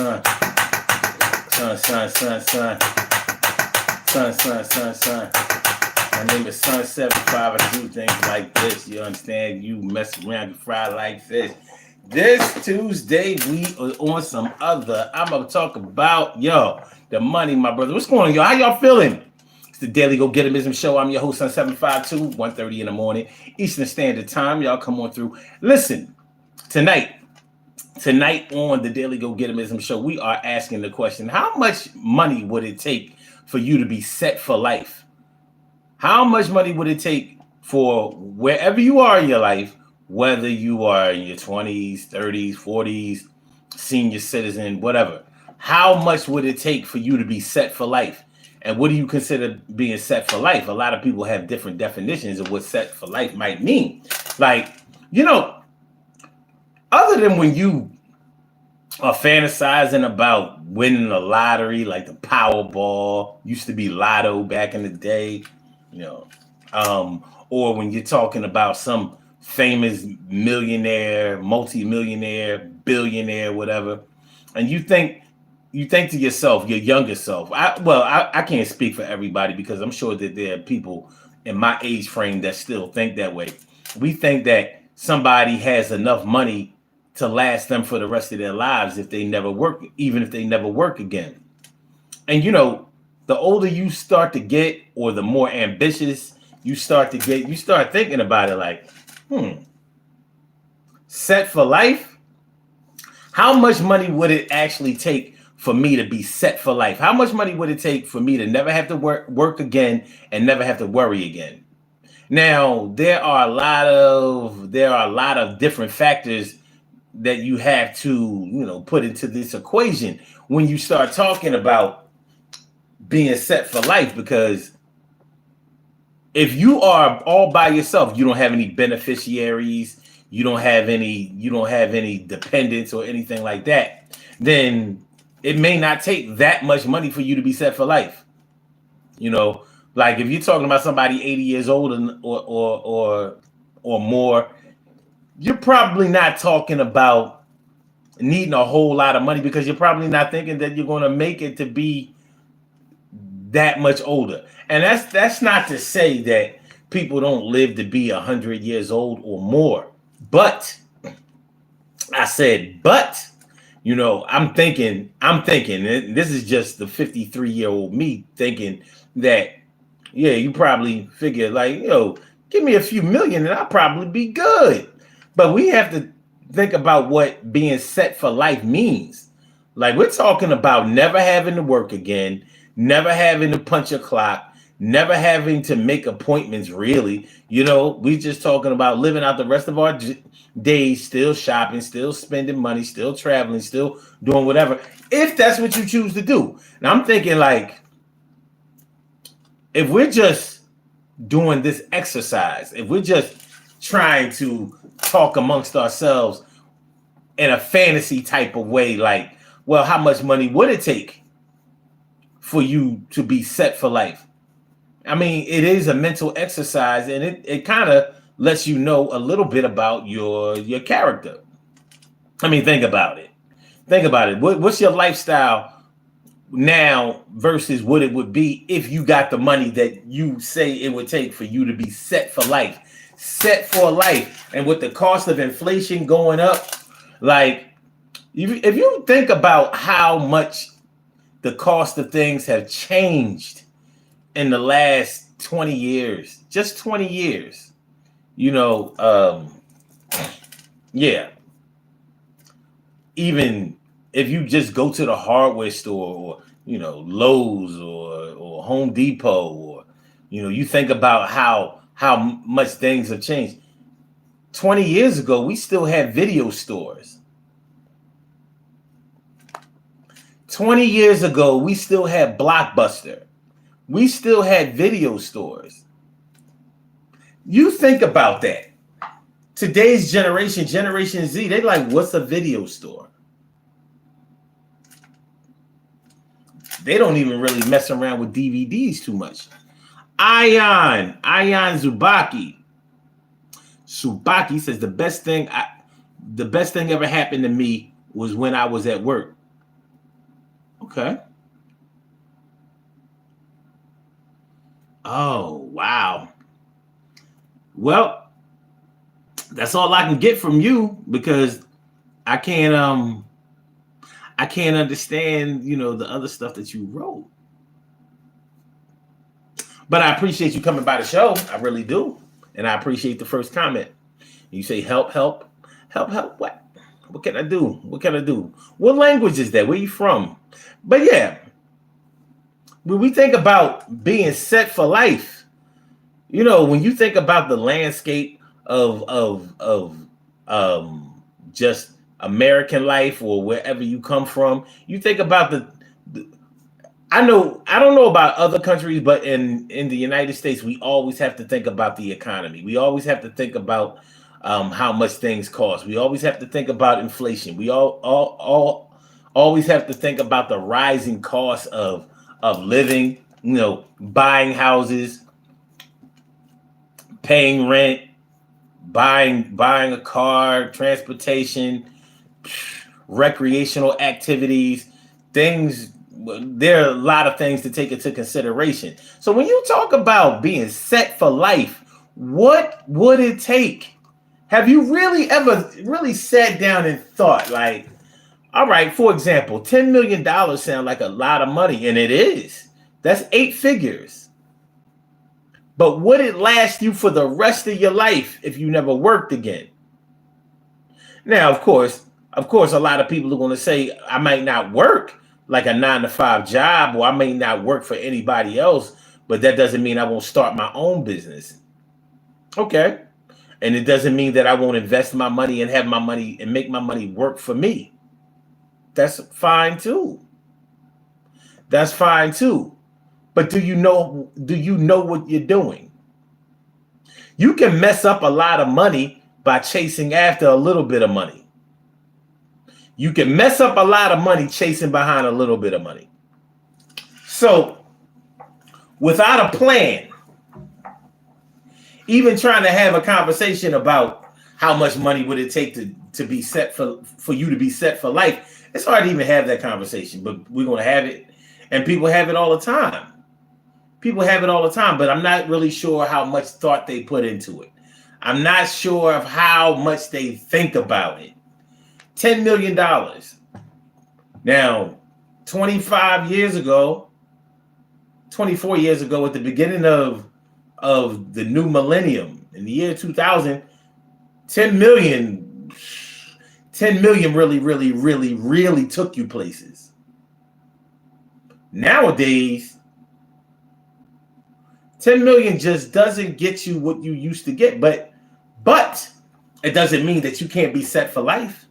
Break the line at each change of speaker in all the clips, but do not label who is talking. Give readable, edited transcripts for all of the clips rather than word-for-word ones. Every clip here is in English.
Son, son, son, son, son, son, son, son, son. My name is Sun 75. I do things like this. You understand? You mess around, you fry like this. This Tuesday, we are on some other. I'm gonna talk about the money, my brother. What's going on, y'all? How y'all feeling? It's the Daily Go Getimism Show. I'm your host, Sun 752, 1:30 in the morning, Eastern Standard Time. Y'all come on through. Listen, tonight on the Daily Go Getimism Show, we are asking the question: how much money would it take for you to be set for life? How much money would it take for wherever you are in your life, whether you are in your 20s, 30s, 40s, senior citizen, whatever? How much would it take for you to be set for life? And what do you consider being set for life? A lot of people have different definitions of what set for life might mean. Like, you know, other than when you are fantasizing about winning the lottery, like the Powerball, used to be Lotto back in the day, you know, or when you're talking about some famous millionaire, multi-millionaire, billionaire, whatever, and you think to yourself, your younger self. I can't speak for everybody because I'm sure that there are people in my age frame that still think that way. We think that somebody has enough money to last them for the rest of their lives if they never work, even if they never work again. And the older you start to get, or the more ambitious you start to get, you start thinking about it like, set for life? How much money would it actually take for me to be set for life? How much money would it take for me to never have to work again and never have to worry again? Now, there are a lot of different factors that you have to, put into this equation when you start talking about being set for life, because if you are all by yourself, you don't have any beneficiaries, you don't have any dependents or anything like that, then it may not take that much money for you to be set for life. Like if you're talking about somebody 80 years old or more, you're probably not talking about needing a whole lot of money, because you're probably not thinking that you're going to make it to be that much older. And that's not to say that people don't live to be 100 years old or more. But I said, I'm thinking, and this is just the 53-year-old me thinking that, yeah, you probably figure like, give me a few million and I'll probably be good. But we have to think about what being set for life means. Like, we're talking about never having to work again, never having to punch a clock, never having to make appointments, really. We just talking about living out the rest of our days, still shopping, still spending money, still traveling, still doing whatever, if that's what you choose to do. Now, I'm thinking, like, if we're just doing this exercise, if we're just trying to talk amongst ourselves in a fantasy type of way, like, well, how much money would it take for you to be set for life? I mean, it is a mental exercise, and it kind of lets you know a little bit about your character. I mean, think about it. What's your lifestyle now versus what it would be if you got the money that you say it would take for you to be set for life? Set for life. And with the cost of inflation going up, like, if you think about how much the cost of things have changed in the last 20 years, just 20 years, yeah. Even if you just go to the hardware store, or, Lowe's or Home Depot, or, you think about how much things have changed. 20 years ago, we still had video stores. 20 years ago, we still had Blockbuster. We still had video stores. You think about that. Today's Generation Z, they're like, what's a video store? They don't even really mess around with DVDs too much. Ayan Subaki says the best thing ever happened to me was when I was at work. Okay. Oh, wow. Well, that's all I can get from you because I can't I can't understand, the other stuff that you wrote. But I appreciate you coming by the show. I really do. And I appreciate the first comment. You say help, help, help, help. What? What can I do? What can I do? What language is that? Where you from? But yeah, when we think about being set for life, when you think about the landscape of just American life or wherever you come from, you think about the I don't know about other countries, but in the United States, we always have to think about the economy. We always have to think about how much things cost. We always have to think about inflation. We all always have to think about the rising cost of living. Buying houses, paying rent, buying a car, transportation, recreational activities, things. There are a lot of things to take into consideration. So when you talk about being set for life, what would it take? Have you really ever really sat down and thought, like, all right, for example, $10 million sound like a lot of money, and it is. That's 8 figures. But would it last you for the rest of your life if you never worked again? Now, of course, a lot of people are going to say I might not work like a 9 to 5 job, or I may not work for anybody else, but that doesn't mean I won't start my own business. Okay. And it doesn't mean that I won't invest my money and have my money and make my money work for me. That's fine too. That's fine too. But do you know what you're doing? You can mess up a lot of money by chasing after a little bit of money. You can mess up a lot of money chasing behind a little bit of money. So, without a plan, even trying to have a conversation about how much money would it take to be set for you to be set for life, it's hard to even have that conversation, but we're going to have it. And people have it all the time. People have it all the time, but I'm not really sure how much thought they put into it. I'm not sure of how much they think about it. $10 million. Now, 25 years ago, 24 years ago, at the beginning of the new millennium, in the year 2000, 10 million really, really, really, really took you places. Nowadays, 10 million just doesn't get you what you used to get, but it doesn't mean that you can't be set for life.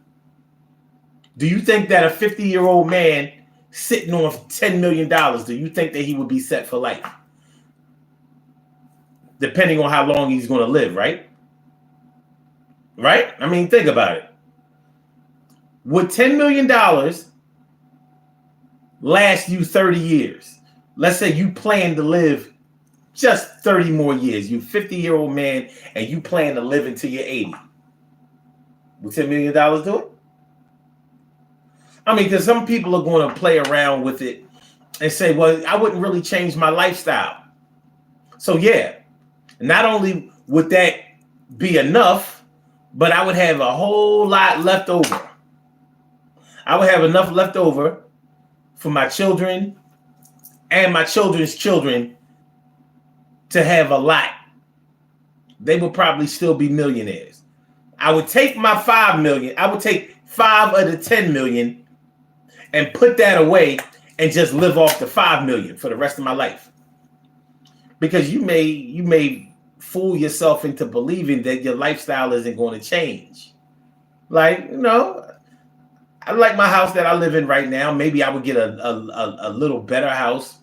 Do you think that a 50-year-old man sitting on $10 million, do you think that he would be set for life? Depending on how long he's going to live, right? Right? I mean, think about it. Would $10 million last you 30 years? Let's say you plan to live just 30 more years. You're a 50-year-old man and you plan to live until you're 80. Would $10 million do it? I mean, because some people are going to play around with it and say, well, I wouldn't really change my lifestyle. So, yeah, not only would that be enough, but I would have a whole lot left over. I would have enough left over for my children and my children's children to have a lot. They would probably still be millionaires. I would take my 5 million. I would take 5 of the 10 million and put that away and just live off the 5 million for the rest of my life. Because you may fool yourself into believing that your lifestyle isn't going to change. Like, I like my house that I live in right now. Maybe I would get a little better house,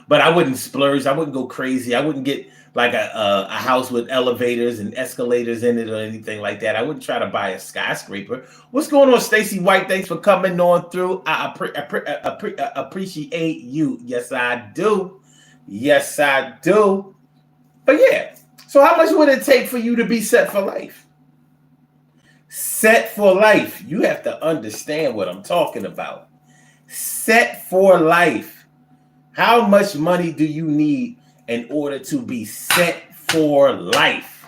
but I wouldn't splurge. I wouldn't go crazy. I wouldn't get like a house with elevators and escalators in it or anything like that. I wouldn't try to buy a skyscraper. What's going on, Stacy White? Thanks for coming on through. I appreciate you. Yes, I do. Yes, I do. But yeah, so how much would it take for you to be set for life? Set for life. You have to understand what I'm talking about. Set for life. How much money do you need in order to be set for life?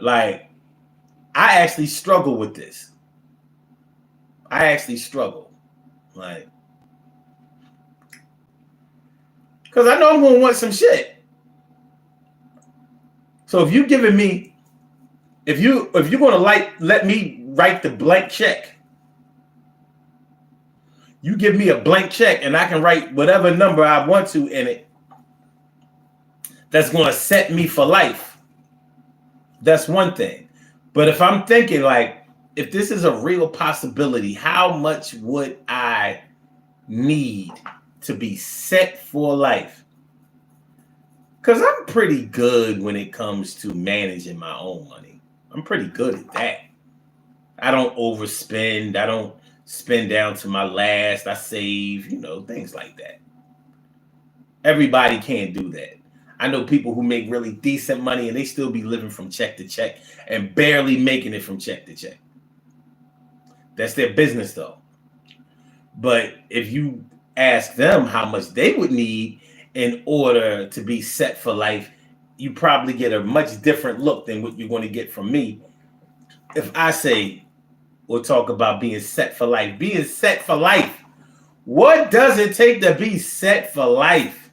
Like, I actually struggle with this. I actually struggle. Like, because I know I'm going to want some shit. So if you're giving me, if you're going to let me write the blank check, you give me a blank check and I can write whatever number I want to in it, that's going to set me for life. That's one thing. But if I'm thinking like, if this is a real possibility, how much would I need to be set for life? Because I'm pretty good when it comes to managing my own money. I'm pretty good at that. I don't overspend. I don't spend down to my last. I save, things like that. Everybody can't do that. I know people who make really decent money and they still be living from check to check and barely making it from check to check. That's their business though. But if you ask them how much they would need in order to be set for life, you probably get a much different look than what you're going to get from me. If I say, we'll talk about being set for life. Being set for life. What does it take to be set for life?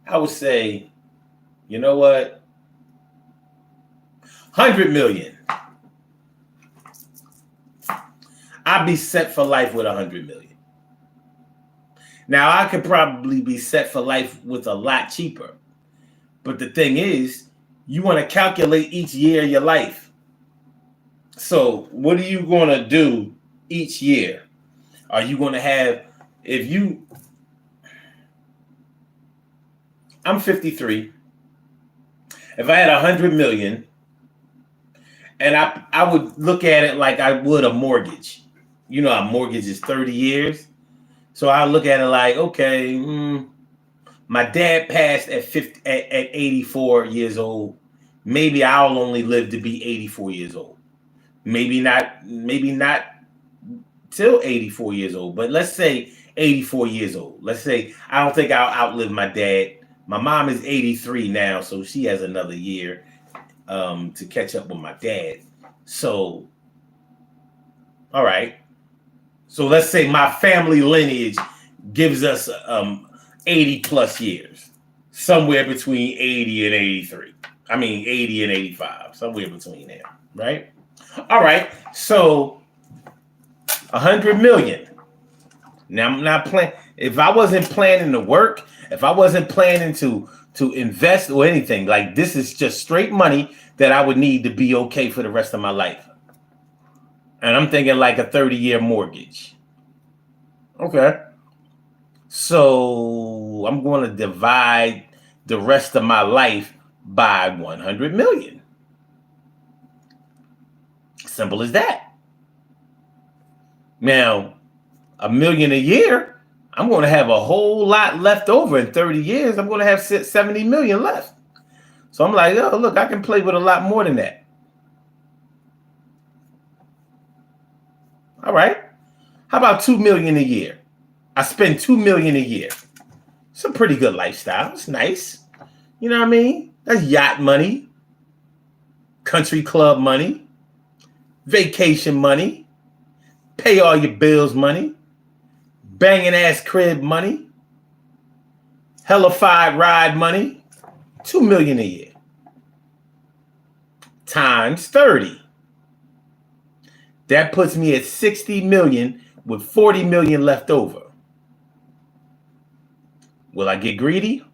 I would say, you know what? 100 million. I'd be set for life with 100 million. Now, I could probably be set for life with a lot cheaper. But the thing is, you want to calculate each year of your life. So what are you going to do each year? Are you going to have, I'm 53. If I had 100 million, and I would look at it like I would a mortgage. You know, a mortgage is 30 years. So I look at it like, okay, my dad passed at 84 years old. Maybe I'll only live to be 84 years old. Maybe not till 84 years old, but let's say 84 years old. Let's say I don't think I'll outlive my dad. My mom is 83 now, so she has another year to catch up with my dad. So, all right. So let's say my family lineage gives us 80 plus years, somewhere between 80 and 83. I mean, 80 and 85, somewhere between there, right? All right. So 100 million. Now I'm not planning. If I wasn't planning to work, if I wasn't planning to invest or anything, like this is just straight money that I would need to be okay for the rest of my life. And I'm thinking like a 30-year mortgage. Okay. So I'm going to divide the rest of my life by 100 million. Simple as that. Now, $1 million a year, I'm going to have a whole lot left over in 30 years. I'm going to have 70 million left. So I'm like, oh, look, I can play with a lot more than that. All right. How about 2 million a year? I spend 2 million a year. It's a pretty good lifestyle. It's nice. You know what I mean? That's yacht money, country club money, vacation money, pay all your bills money, banging ass crib money, hellified ride money. 2 million a year times 30. That puts me at 60 million with 40 million left over. Will I get greedy?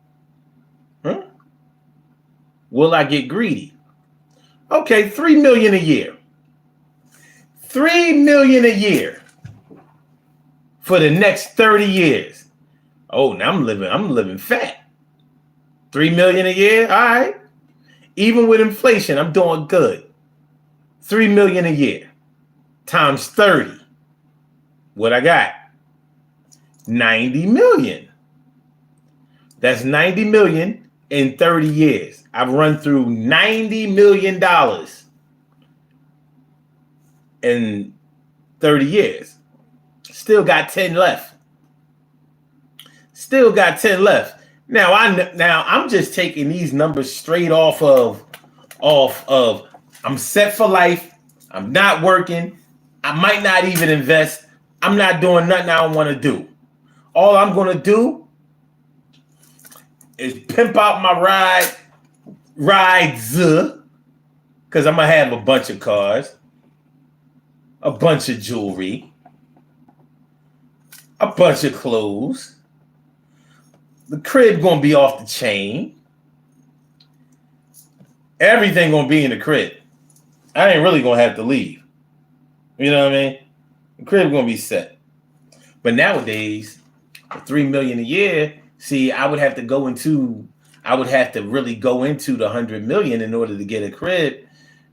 Will I get greedy? Okay, 3 million a year. 3 million a year for the next 30 years. Oh, now I'm living fat. 3 million a year, all right. Even with inflation, I'm doing good. 3 million a year times 30. What I got? 90 million. That's 90 million in 30 years. I've run through $90 million in 30 years. Still got 10 left. Still got 10 left. Now I'm just taking these numbers straight off of I'm set for life. I'm not working. I might not even invest. I'm not doing nothing I don't want to do. All I'm going to do is pimp out my rides, because I'm going to have a bunch of cars, a bunch of jewelry, a bunch of clothes. The crib going to be off the chain. Everything going to be in the crib. I ain't really going to have to leave. You know what I mean? The crib going to be set. But nowadays, $3 million a year, see, I would have to really go into the 100 million in order to get a crib.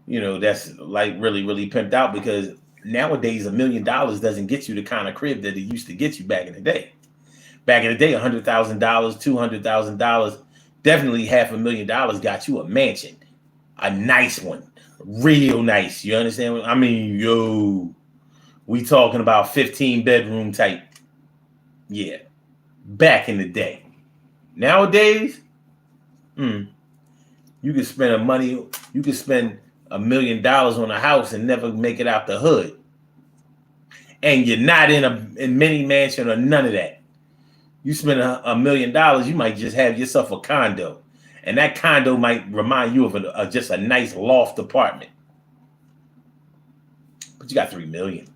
You know, that's like really, really pimped out, because nowadays $1 million doesn't get you the kind of crib that it used to get you back in the day. Back in the day, $100,000, $200,000, definitely $500,000 got you a mansion, a nice one, real nice. You understand? I mean, we talking about 15-bedroom type. Yeah, back in the day. Nowadays, you can spend $1 million on a house and never make it out the hood, and you're not in a mini mansion or none of that. You spend $1 million, you might just have yourself a condo, and that condo might remind you of just a nice loft apartment. But you got $3 million.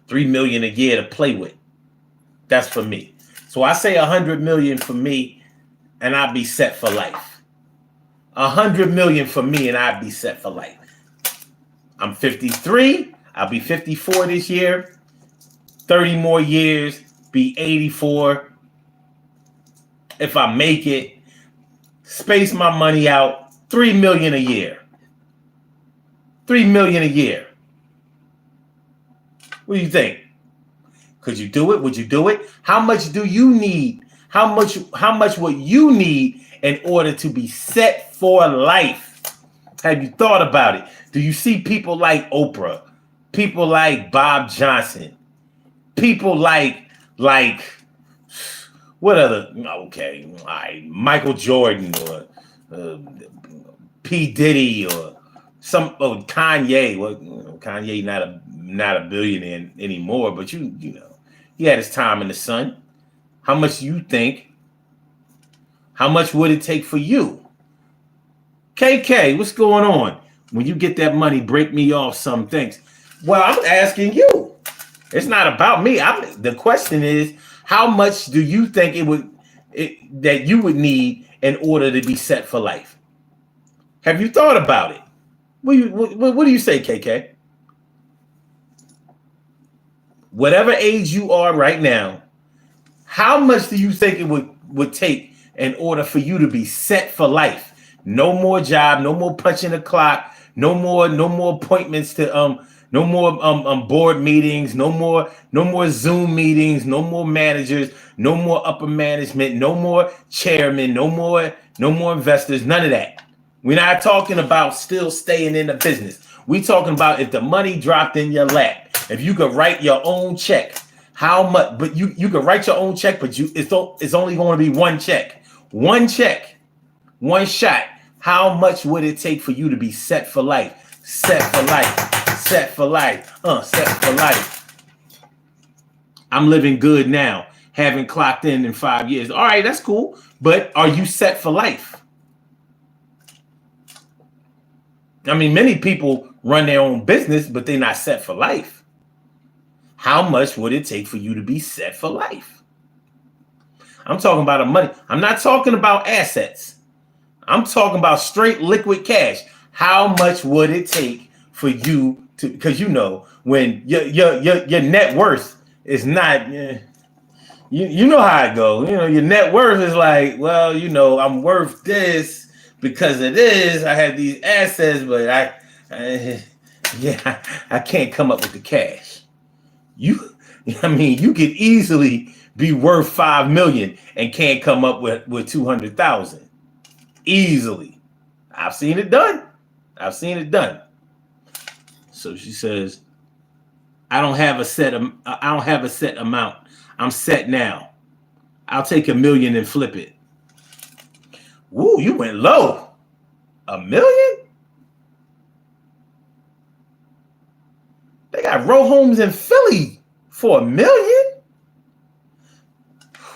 $3 million a year to play with. That's for me. So I say 100 million for me, and I'll be set for life. 100 million for me, and I'll be set for life. I'm 53. I'll be 54 this year. 30 more years, be 84. If I make it, space my money out, 3 million a year. 3 million a year. What do you think? Could you do it? Would you do it? How much do you need? How much would you need in order to be set for life? Have you thought about it? Do you see people like Oprah, people like Bob Johnson, people like what other? Okay, all right, Michael Jordan or P. Diddy or Kanye. Well, Kanye not a billionaire anymore, but you know, he had his time in the sun. How much do you think? How much would it take for you? KK, what's going on? When you get that money, break me off some things. Well, I'm asking you. It's not about me. The question is, how much do you think that you would need in order to be set for life? Have you thought about it? What do you say, KK? Whatever age you are right now, how much do you think it would take in order for you to be set for life? No more job, no more punching the clock, no more appointments to no more board meetings, no more Zoom meetings, no more managers, no more upper management, no more chairmen, no more investors, none of that. We're not talking about still staying in the business. We're talking about if the money dropped in your lap, if you could write your own check, how much? But you could write your own check, but it's only going to be one check, one shot. How much would it take for you to be set for life? Set for life. Set for life. Set for life. I'm living good now. Haven't clocked in 5 years. All right, that's cool. But are you set for life? I mean, many people run their own business, but they're not set for life. How much would it take for you to be set for life? I'm talking about money. I'm not talking about assets. I'm talking about straight liquid cash. How much would it take for you to? Because you know, when your net worth is not, you know how it goes. You know, your net worth is like, well, you know, I'm worth this because of this. I have these assets, but I can't come up with the cash. You could easily be worth 5 million and can't come up with 200,000 easily. I've seen it done. So she says, I don't have a set amount. I'm set now. I'll take $1 million and flip it. Woo, you went low. $1 million? They got row homes in Philly for $1 million?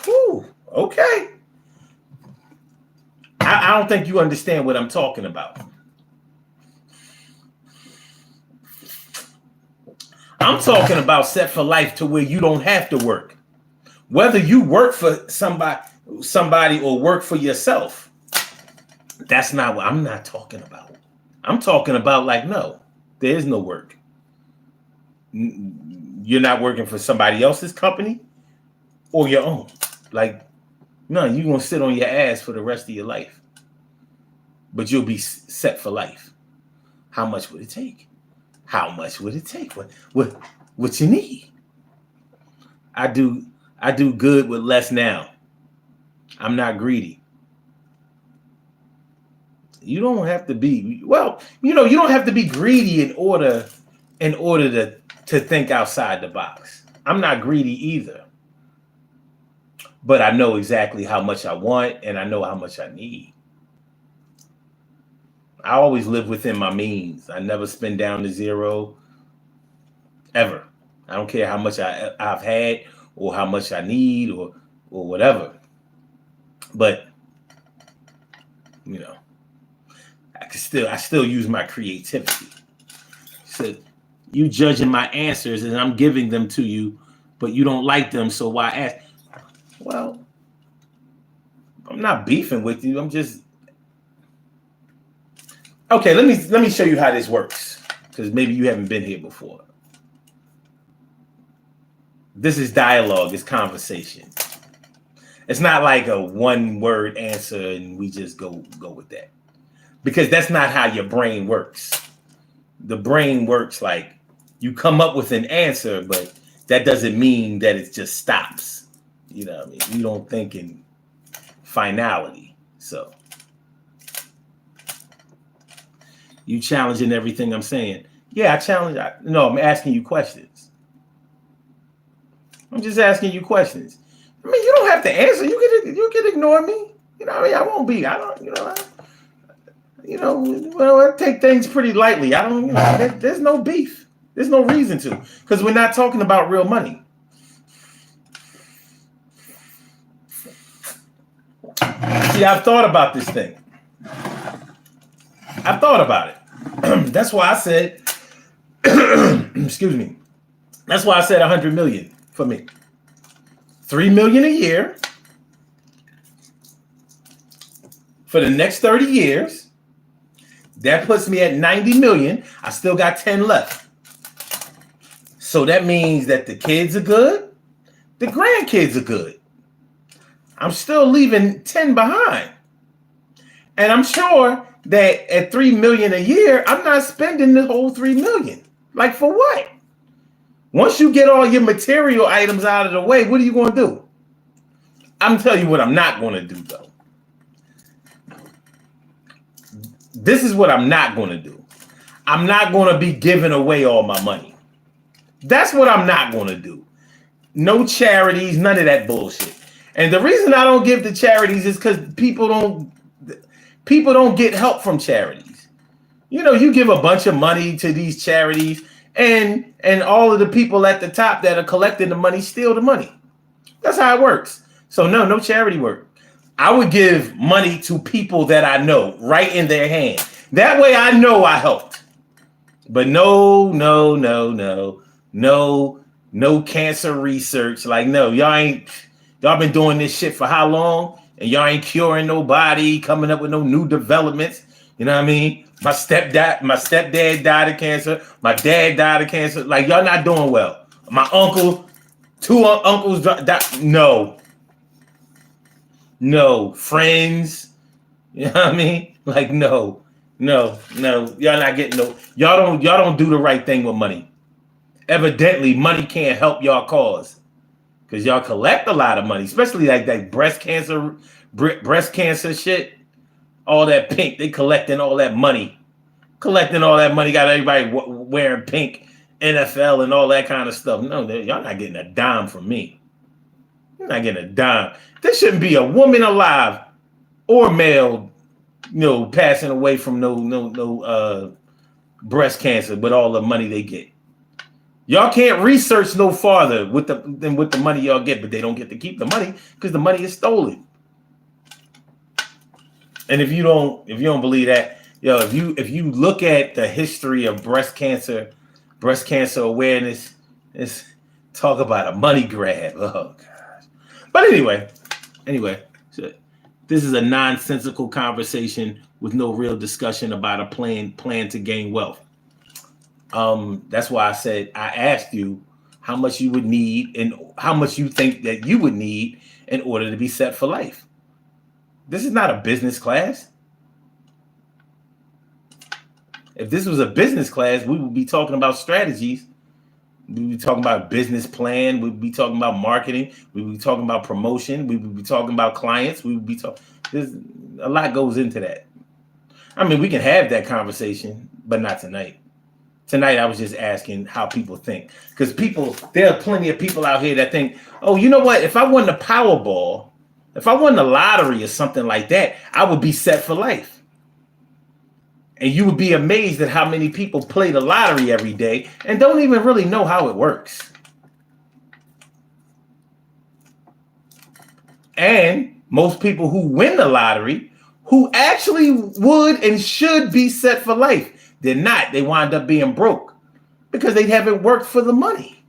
Whew, okay. I don't think you understand what I'm talking about. I'm talking about set for life to where you don't have to work. Whether you work for somebody or work for yourself, that's not what I'm not talking about. I'm talking about like, no, there is no work. You're not working for somebody else's company or your own. Like, no, you're going to sit on your ass for the rest of your life. But you'll be set for life. How much would it take? How much would it take? What you need? I do good with less now. I'm not greedy. You don't have to be, well, you don't have to be greedy in order to think outside the box. I'm not greedy either. But I know exactly how much I want and I know how much I need. I always live within my means. I never spend down to zero, ever. I don't care how much I've had or how much I need or whatever. But, I still use my creativity. So you judging my answers and I'm giving them to you, but you don't like them, so why ask? Well, I'm not beefing with you. I'm just okay. Let me show you how this works, because maybe you haven't been here before. This is dialogue. It's conversation. It's not like a one-word answer and we just go with that, because that's not how your brain works. The brain works like you come up with an answer, but that doesn't mean that it just stops. You know what I mean? You don't think in finality. So you challenging everything I'm saying. Yeah, I challenge. No, I'm asking you questions. I'm just asking you questions. I mean, you don't have to answer. You can ignore me. You know what I mean? I won't be. I don't, I take things pretty lightly. I don't, there's no beef. There's no reason to, because we're not talking about real money. See, I've thought about this thing. I've thought about it. That's why I said, excuse me. That's why I said 100 million for me. 3 million a year for the next 30 years. That puts me at 90 million. I still got 10 left. So that means that the kids are good. The grandkids are good. I'm still leaving 10 behind. And I'm sure that at 3 million a year, I'm not spending the whole 3 million. Like, for what? Once you get all your material items out of the way, what are you going to do? I'm telling you what I'm not going to do, though. This is what I'm not going to do. I'm not going to be giving away all my money. That's what I'm not going to do. No charities, none of that bullshit. And the reason I don't give to charities is because people don't get help from charities. You give a bunch of money to these charities, and all of the people at the top that are collecting the money steal the money. That's how it works. So no charity work. I would give money to people that I know right in their hand. That way I know I helped. But no cancer research. Like, no, y'all been doing this shit for how long? And y'all ain't curing nobody, coming up with no new developments. You know what I mean? My stepdad died of cancer. My dad died of cancer. Like, y'all not doing well. My uncle, 2 uncles died. No, friends. You know what I mean? Like, no. Y'all not getting y'all don't do the right thing with money. Evidently, money can't help y'all cause, because y'all collect a lot of money, especially like that breast cancer shit. All that pink, they collecting all that money, collecting all that money, got everybody wearing pink, NFL and all that kind of stuff. No, y'all not getting a dime from me. You're not getting a dime. There shouldn't be a woman alive or male, passing away from no breast cancer with all the money they get. Y'all can't research no farther than with the money y'all get, but they don't get to keep the money because the money is stolen. And if you don't believe that, if you look at the history of breast cancer awareness, it's talk about a money grab. Oh gosh. But anyway, so this is a nonsensical conversation with no real discussion about a plan to gain wealth. That's why I asked you how much you would need and how much you think that you would need in order to be set for life. This is not a business class. If this was a business class, we would be talking about strategies. We would be talking about business plan. We would be talking about marketing. We would be talking about promotion. We would be talking about clients. We would be talking. There's a lot goes into that. I mean, we can have that conversation, but not tonight. Tonight, I was just asking how people think. Because there are plenty of people out here that think, oh, you know what? If I won the Powerball, if I won the lottery or something like that, I would be set for life. And you would be amazed at how many people play the lottery every day and don't even really know how it works. And most people who win the lottery, who actually would and should be set for life, they're not. They wind up being broke because they haven't worked for the money.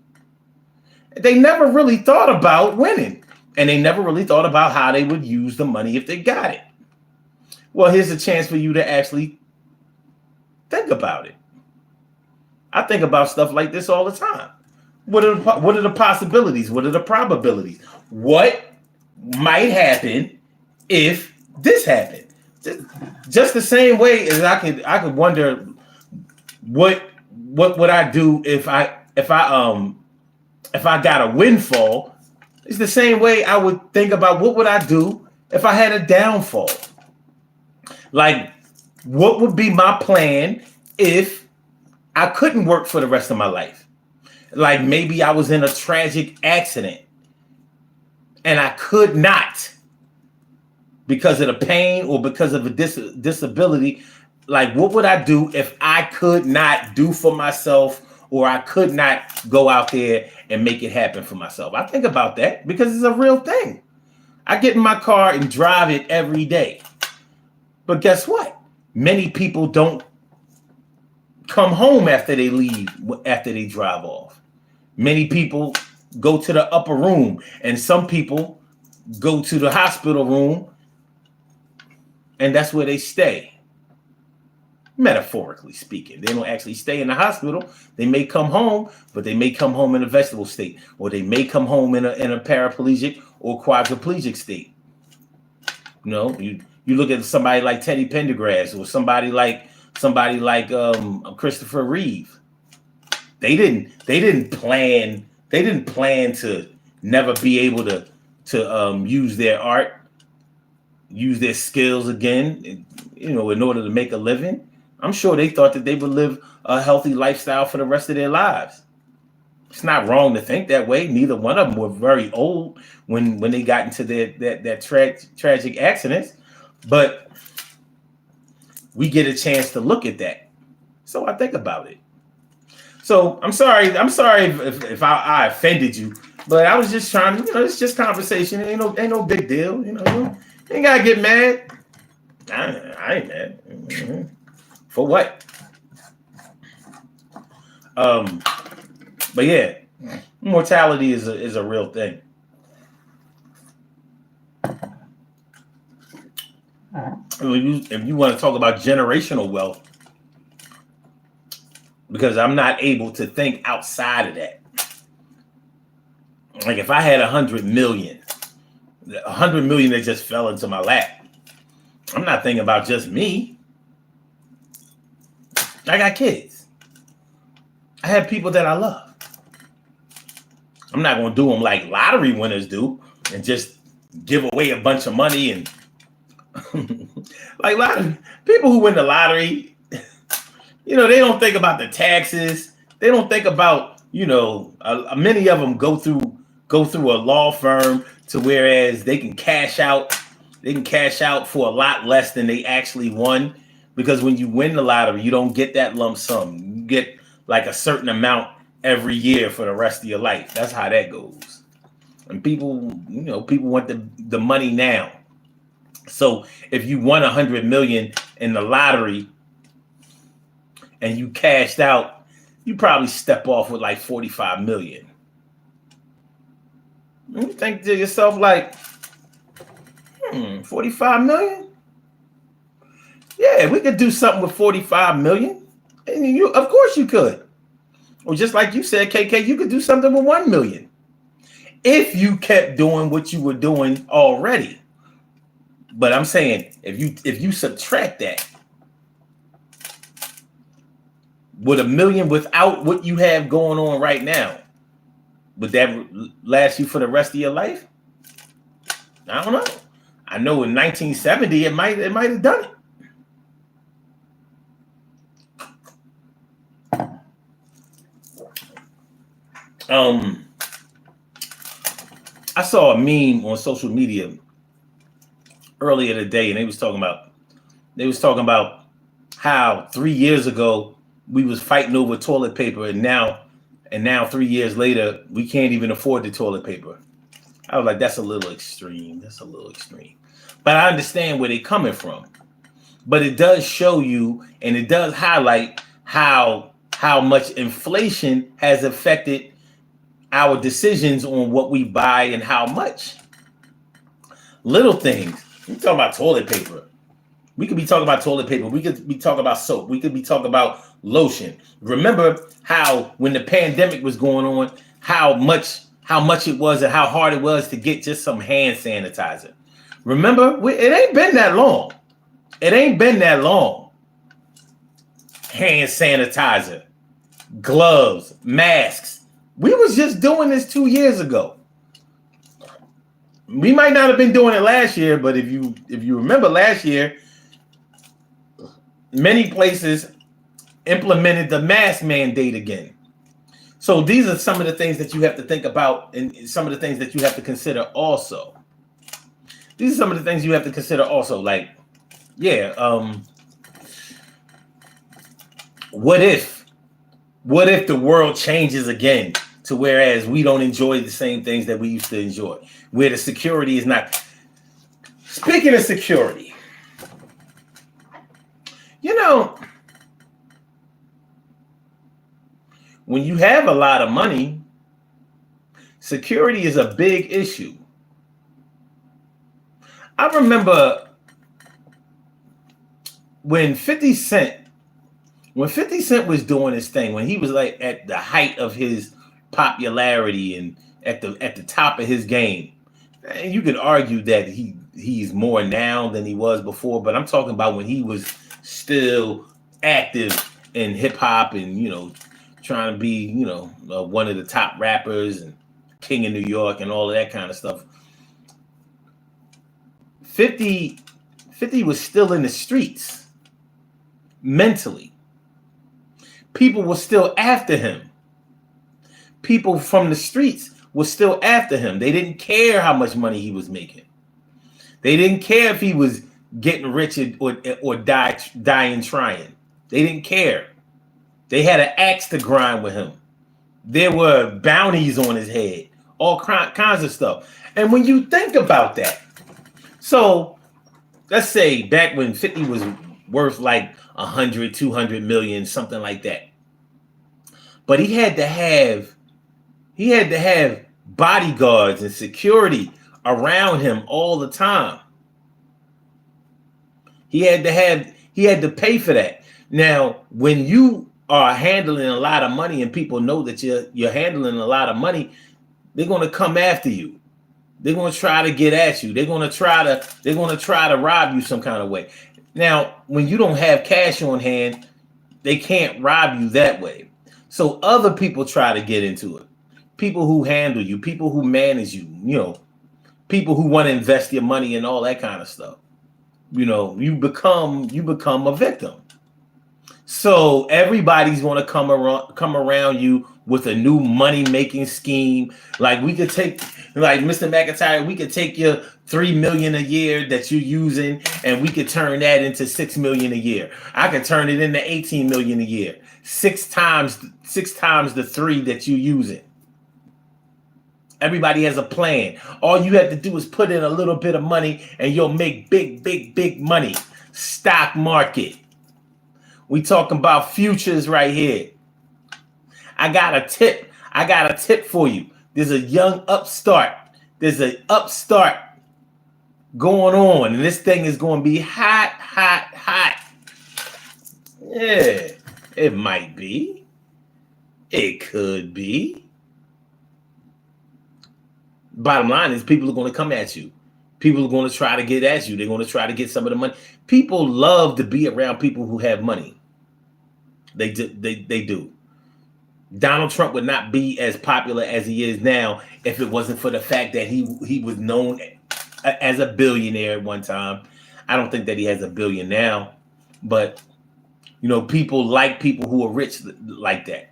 They never really thought about winning, and they never really thought about how they would use the money if they got it. Well, here's a chance for you to actually think about it. I think about stuff like this all the time. What are the possibilities? What are the probabilities? What might happen if this happened? Just the same way as I could wonder what would I do if I got a windfall. It's the same way I would think about what would I do if I had a downfall. Like, what would be my plan if I couldn't work for the rest of my life? Like, maybe I was in a tragic accident and I could not, because of the pain or because of a disability. Like, what would I do if I could not do for myself, or I could not go out there and make it happen for myself? I think about that because it's a real thing. I get in my car and drive it every day. But guess what? Many people don't come home after they leave, after they drive off. Many people go to the upper room, and some people go to the hospital room, and that's where they stay. Metaphorically speaking, they don't actually stay in the hospital. They may come home, but they may come home in a vegetable state, or they may come home in a paraplegic or quadriplegic state. You look at somebody like Teddy Pendergrass or somebody like Christopher Reeve. They didn't plan to never be able to use their art, use their skills again, in order to make a living. I'm sure they thought that they would live a healthy lifestyle for the rest of their lives. It's not wrong to think that way. Neither one of them were very old when they got into that tragic accidents, but we get a chance to look at that. So I think about it. So I'm sorry if I offended you, but I was just trying to, it's just conversation. Ain't no big deal. You ain't gotta get mad. I ain't mad. Mm-hmm. For what? But yeah, mortality is a real thing. If you want to talk about generational wealth, because I'm not able to think outside of that. Like, if I had 100 million that just fell into my lap, I'm not thinking about just me. I got kids. I have people that I love. I'm not going to do them like lottery winners do and just give away a bunch of money and like lottery people who win the lottery. They don't think about the taxes. They don't think about, many of them go through a law firm to whereas they can cash out. They can cash out for a lot less than they actually won, because when you win the lottery, you don't get that lump sum. You get like a certain amount every year for the rest of your life. That's how that goes. And people want the money now. So if you won 100 million in the lottery and you cashed out, you probably step off with like 45 million. You think to yourself like, 45 million? Yeah, we could do something with 45 million. And of course you could. Or just like you said, KK, you could do something with 1 million. If you kept doing what you were doing already. But I'm saying, if you subtract that, with 1 million without what you have going on right now, would that last you for the rest of your life? I don't know. I know in 1970 it might have done it. I saw a meme on social media earlier today, and they was talking about how 3 years ago we was fighting over toilet paper, and now 3 years later we can't even afford the toilet paper. I was like, that's a little extreme. But I understand where they're coming from. But it does show you, and it does highlight how much inflation has affected our decisions on what we buy and how much. Little things. We talk about toilet paper. We could be talking about toilet paper. We could be talking about soap. We could be talking about lotion. Remember how when the pandemic was going on, how much it was and how hard it was to get just some hand sanitizer. Remember, it ain't been that long. Hand sanitizer, gloves, masks. We was just doing this 2 years ago. We might not have been doing it last year, but if you remember last year, many places implemented the mask mandate again. So these are some of the things that you have to think about, and some of the things that you have to consider also. These are some of the things you have to consider also. Like, what if the world changes again to whereas we don't enjoy the same things that we used to enjoy, where the security is not. Speaking of security, when you have a lot of money, security is a big issue. I remember when 50 Cent was doing his thing, when he was like at the height of his popularity and at the top of his game. And you could argue that he's more now than he was before, but I'm talking about when he was still active in hip hop and trying to be one of the top rappers and king of New York and all of that kind of stuff. 50 was still in the streets mentally. People were still after him. People from the streets were still after him. They didn't care how much money he was making. They didn't care if he was getting rich or dying trying. They didn't care. They had an axe to grind with him. There were bounties on his head, all kinds of stuff. And when you think about that, so let's say back when 50 was worth like 100, 200 million, something like that. But he had to have bodyguards and security around him all the time. He had to pay for that. Now, when you are handling a lot of money and people know that you're handling a lot of money, they're going to come after you. They're going to try to get at you. They're going to try to rob you some kind of way. Now, when you don't have cash on hand, they can't rob you that way. So other people try to get into it. People who handle you, people who manage you, people who want to invest your money and all that kind of stuff. You become a victim. So everybody's going to come around you with a new money making scheme. Like we could take, like Mr. McIntyre, we could take your 3 million a year that you're using, and we could turn that into 6 million a year. I could turn it into 18 million a year. Six times the three that you're using. Everybody has a plan. All you have to do is put in a little bit of money, and you'll make big money. Stock market. We talking about futures right here. I got a tip. I got a tip for you. There's a young upstart. There's an upstart going on, and this thing is going to be hot. Yeah, it might be. It could be. Bottom line is people are going to come at you. People are going to try to get at you. They're going to try to get some of the money. People love to be around people who have money. They do. Donald Trump would not be as popular as he is now if it wasn't for the fact that he was known as a billionaire at one time. I don't think that he has a billion now, but people like people who are rich like that.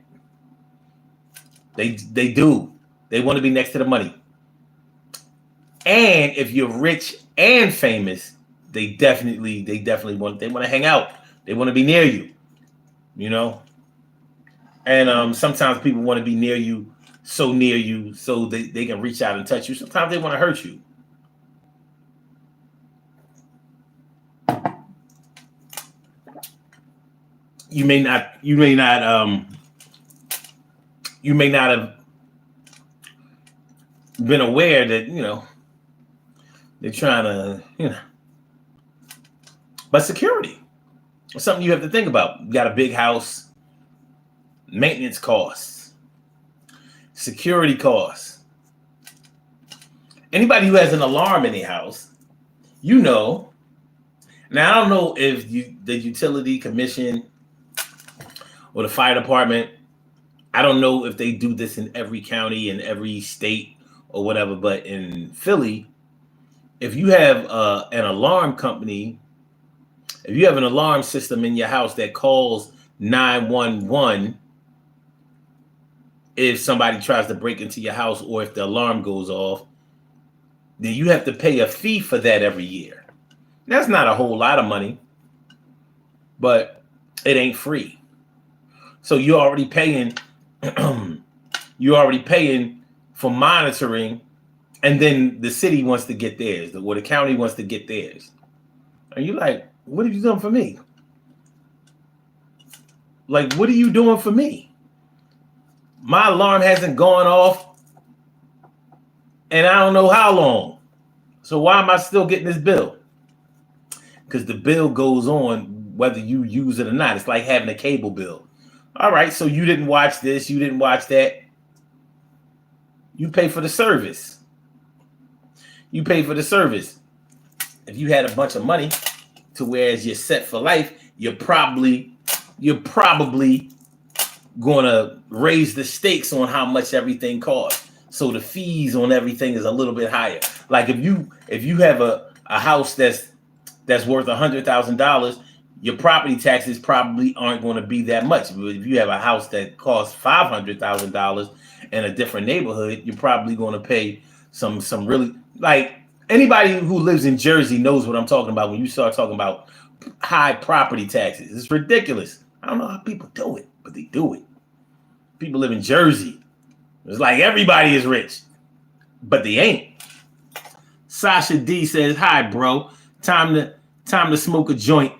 They do. They want to be next to the money. And if you're rich and famous, they definitely want to hang out. They want to be near you. And sometimes people want to be near you so they can reach out and touch you. Sometimes they want to hurt you. You may not have been aware that they're trying to but security is something you have to think about. You got a big house, maintenance costs, security costs. Anybody who has an alarm in their house, now I don't know if the utility commission or the fire department, I don't know if they do this in every county in every state or whatever, but in Philly, if you have an alarm company, if you have an alarm system in your house that calls 911 if somebody tries to break into your house or if the alarm goes off, then you have to pay a fee for that every year. That's not a whole lot of money, but it ain't free. So you're already paying for monitoring, and then the city wants to get theirs, or the county wants to get theirs. And you're like, what have you done for me? Like, what are you doing for me? My alarm hasn't gone off and I don't know how long. So why am I still getting this bill? Because the bill goes on whether you use it or not. It's like having a cable bill. All right, so you didn't watch this, you didn't watch that. You pay for the service. If you had a bunch of money to whereas you're set for life, you're probably going to raise the stakes on how much everything costs. So the fees on everything is a little bit higher. Like if you have a house that's worth $100,000, your property taxes probably aren't going to be that much. But if you have a house that costs $500,000 in a different neighborhood, you're probably going to pay some really, like, anybody who lives in Jersey knows what I'm talking about when you start talking about high property taxes. It's ridiculous. I don't know how people do it, but they do it. People live in Jersey. It's like everybody is rich, but they ain't. Sasha D says, "Hi, bro. Time to smoke a joint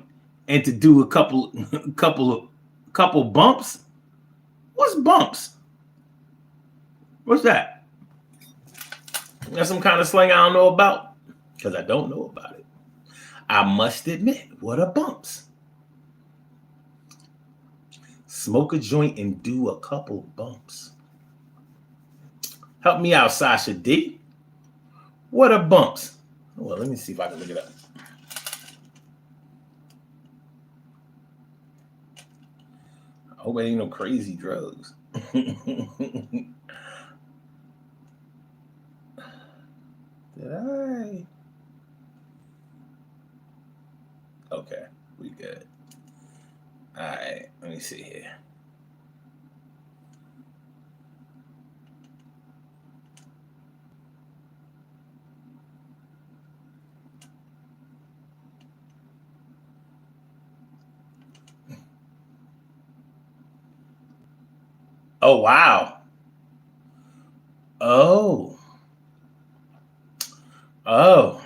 and to do a couple bumps. What's bumps? What's that? That's some kind of slang I don't know about because I don't know about it. I must admit, what are bumps? Smoke a joint and do a couple bumps. Help me out, Sasha D. What are bumps? Well, let me see if I can look it up. I hope it ain't no crazy drugs. Did I? Okay, we good. All right, let me see here. Oh, wow. Oh. Oh.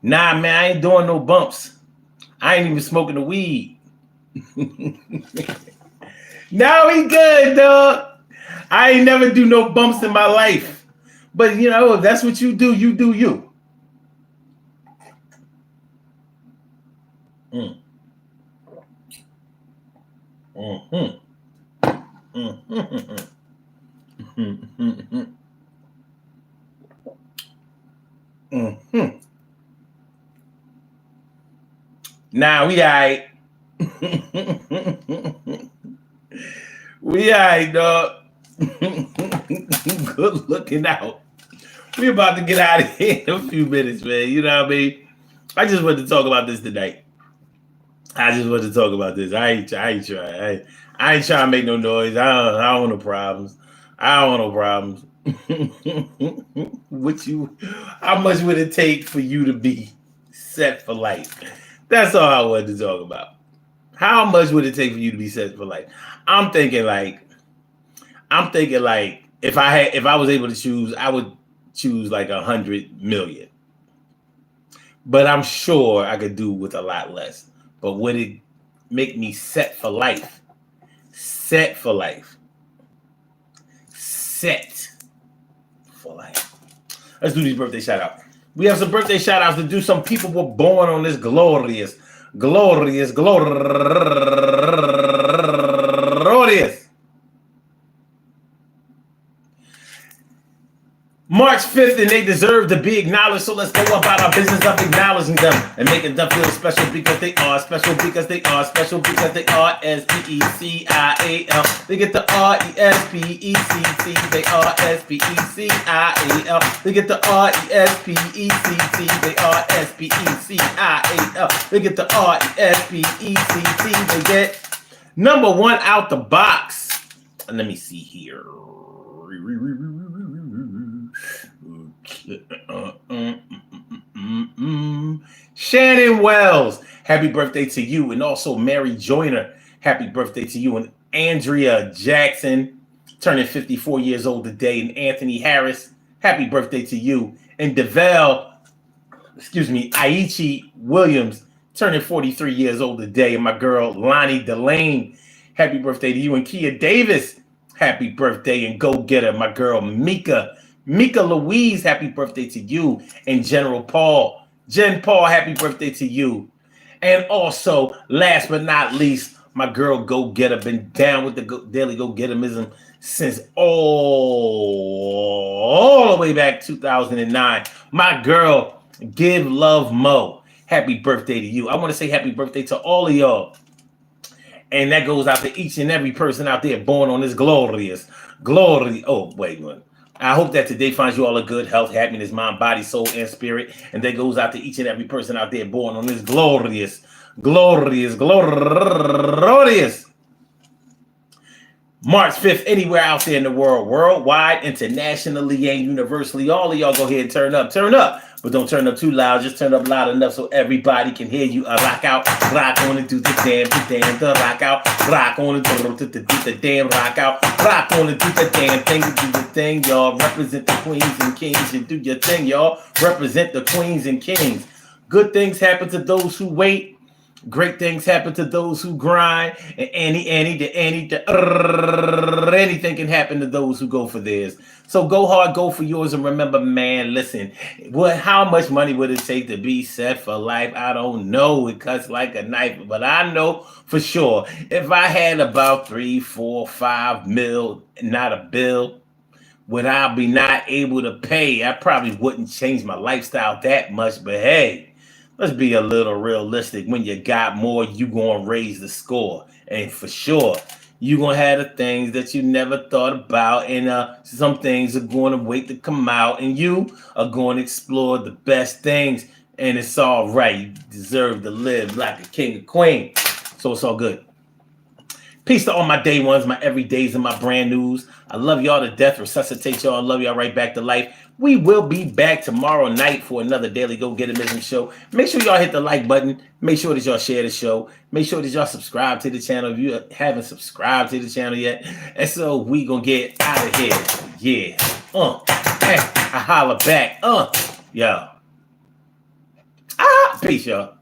Nah, man, I ain't doing no bumps. I ain't even smoking the weed. No, he good, dog. I ain't never do no bumps in my life. But you know, if that's what you do you. Mm. Mm-hmm. Mm-hmm. Mm-hmm. Mm-hmm. Nah, we all right. We all right, dog. Good looking out. We about to get out of here in a few minutes, man. You know what I mean? I just wanted to talk about this tonight. I just wanted to talk about this. I ain't trying. I ain't trying to make no noise. I don't want no problems. I don't want no problems. What you? How much would it take for you to be set for life? That's all I wanted to talk about. How much would it take for you to be set for life? I'm thinking like, if I was able to choose, I would choose like 100 million. But I'm sure I could do with a lot less. But would it make me set for life? Set for life. Set for life. Let's do these birthday shout outs. We have some birthday shout outs to do. Some people were born on this glorious. March 5th, and they deserve to be acknowledged. So let's go about our business of acknowledging them and making them feel special because they are special because they are special because they are SPECIAL. They get the RESPECT. They are SPECIAL. They get the RESPECT. They are SPECIAL. They get the RESPECT. They get number one out the box. And let me see here. Shannon Wells, happy birthday to you. And also Mary Joyner, happy birthday to you. And Andrea Jackson, turning 54 years old today. And Anthony Harris, happy birthday to you. And Aichi Williams, turning 43 years old today. And my girl Lonnie Delane, happy birthday to you. And Kia Davis, happy birthday. And go get her, my girl Mika Louise, happy birthday to you. And General Paul, Jen Paul, happy birthday to you. And also, last but not least, my girl Go Getter, been down with the daily Go Getterism since all the way back 2009. My girl, Give Love Mo, happy birthday to you. I want to say happy birthday to all of y'all. And that goes out to each and every person out there born on this glorious. Oh, wait, man. I hope that today finds you all a good health, happiness, mind, body, soul, and spirit. And that goes out to each and every person out there born on this glorious March 5th, anywhere out there in the world, worldwide, internationally, and universally. All of y'all go ahead and turn up. But don't turn up too loud. Just turn up loud enough so everybody can hear you. Rock out, rock on and do the damn, the rock out. Rock on and do the damn, rock out. Rock on and do the damn thing, do the thing, y'all. Represent the queens and kings and do your thing, y'all. Represent the queens and kings. Good things happen to those who wait. Great things happen to those who grind, and anything can happen to those who go for theirs. So go hard, go for yours, and remember, man, listen, how much money would it take to be set for life? I don't know. It cuts like a knife, but I know for sure if I had about 3, 4, 5 mil, not a bill, would I be not able to pay? I probably wouldn't change my lifestyle that much, but hey, let's be a little realistic. When you got more, you gonna raise the score, and for sure, you gonna have the things that you never thought about, and some things are going to wait to come out, and you are going to explore the best things, and it's all right. You deserve to live like a king or queen, so it's all good. Peace to all my day ones, my everydays, and my brand news. I love y'all to death. Resuscitate y'all. I love y'all right back to life. We will be back tomorrow night for another Daily Go Getimism show. Make sure y'all hit the like button. Make sure that y'all share the show. Make sure that y'all subscribe to the channel if you haven't subscribed to the channel yet. And so we gonna get out of here. Yeah. I holla back. Yo. Peace, y'all.